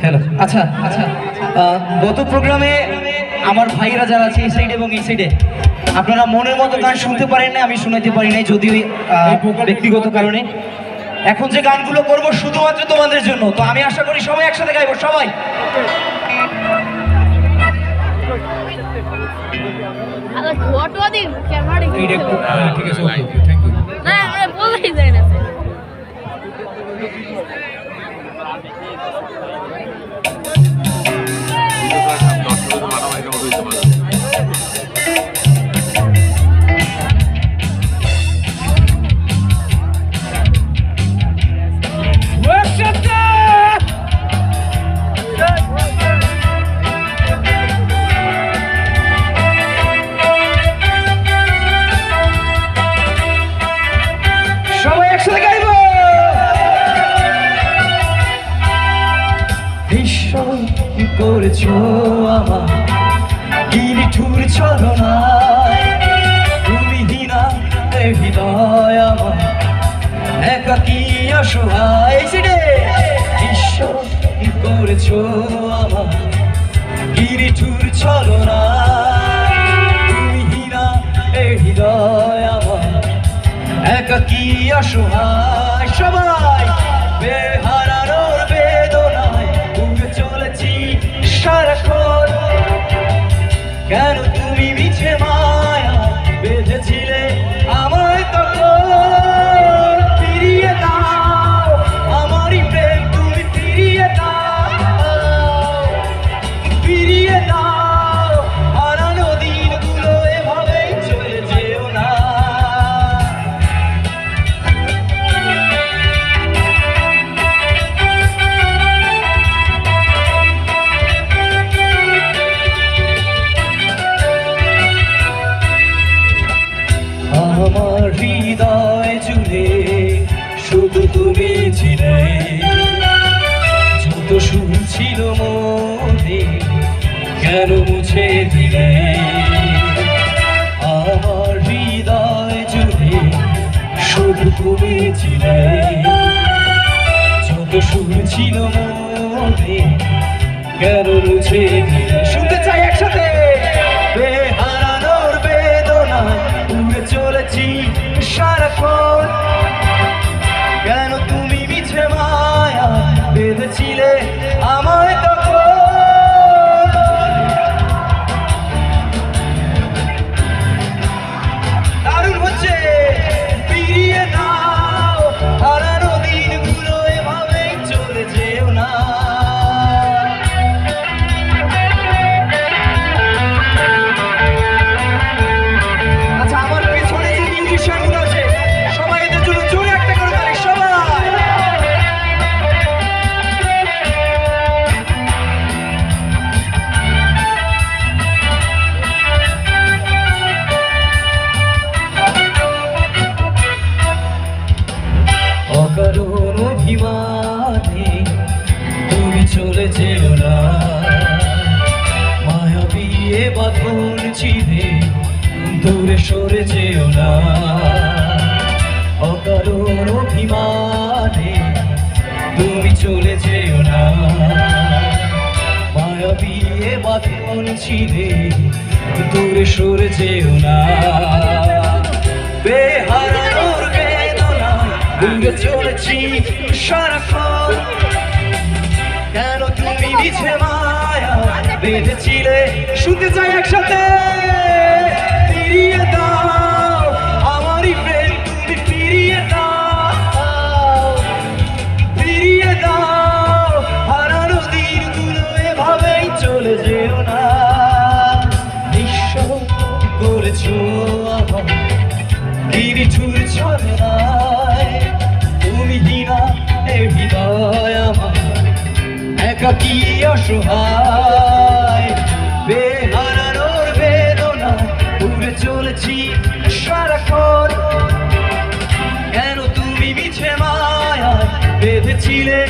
Hello, আচ্ছা আচ্ছা, গত প্রোগ্রামে আমার ভাইরা যারা আছে এই সাইডে এবং এই সাইডে আপনারা মনের মতো গান শুনতে পারেন না, আমি শোনাতে পারি নাই যদিও ব্যক্তিগত কারণে। এখন যে গানগুলো করবো শুধুমাত্র তোমাদের জন্য, তো আমি আশা করি সবাই একসাথে গাইবো। সবাই করেছো আমার গিরিঠুর ছলনায়, তুমি দিনা হৃদয় আমার একাকী অসহায়। ঈশ্বর করেছো আমার গিরিঠুর ছলনায়, তুমি দিনা হৃদয় আমার একাকী অসহায়। সবাই বেহারানোর বেদনায় উড়ে চলেছি সারাক্ষণ, কেন তুমি মিছে মায়া বেঁধেছিলে আমায় তখন। ফিরিয়ে দাও আমারই প্রেম, তুমি ফিরিয়ে দাও, ফিরিয়ে দাও হারানো দিনগুলো, এভাবেই চলে যেও না। আমার হৃদয় জুড়ে শুধু তুমি ছিলে, যত সুর ছিল মনে কেন মুছে দিলে। আমার হৃদয় জুড়ে শুধু তুমি ছিলে, যত সুর ছিল মনে কেন মুছে দিলে। শুনতে চাই একসাথে। বেহারানোর বেদনায় উড়ে চলেছি সারাক্ষণ, কেন তুমি মিছে মায়া বেঁধেছিলে আমায় তখন। দারুণ হচ্ছে। ফিরিয়ে দাও হারানো দিনগুলো, এভাবেই চলে যেও না। অকারণ অভিমানে তুমি চলে যেও না, মায়াবী এ বাঁধন ছিঁড়ে দূরে সরে যেও না। অকারণ অভিমানে তুমি চলে যেও না, মায়াবী এ বাঁধন ছিঁড়ে দূরে সরে যেও না। বেহারানোর উড়ে চলেছি সারাক্ষণ, কেন তুমি মিছে মায়া বেঁধেছিলে। শুনতে চাই একসাথে। ফিরিয়ে দাও আমারই প্রেম, তুমি ফিরিয়ে দাও, ফিরিয়ে দাও হারানো দিনগুলো, এভাবেই চলে যেও না। ঈশ্বর করেছো আমার গিরিঠুর ছলনায়, তুমি দিনা হৃদয় আমার একাকী অসহায়। বেহারানোর বেদনা উড়ে চলেছি সারাক্ষণ, কেন তুমি মিছে মায়া বেঁধেছিলে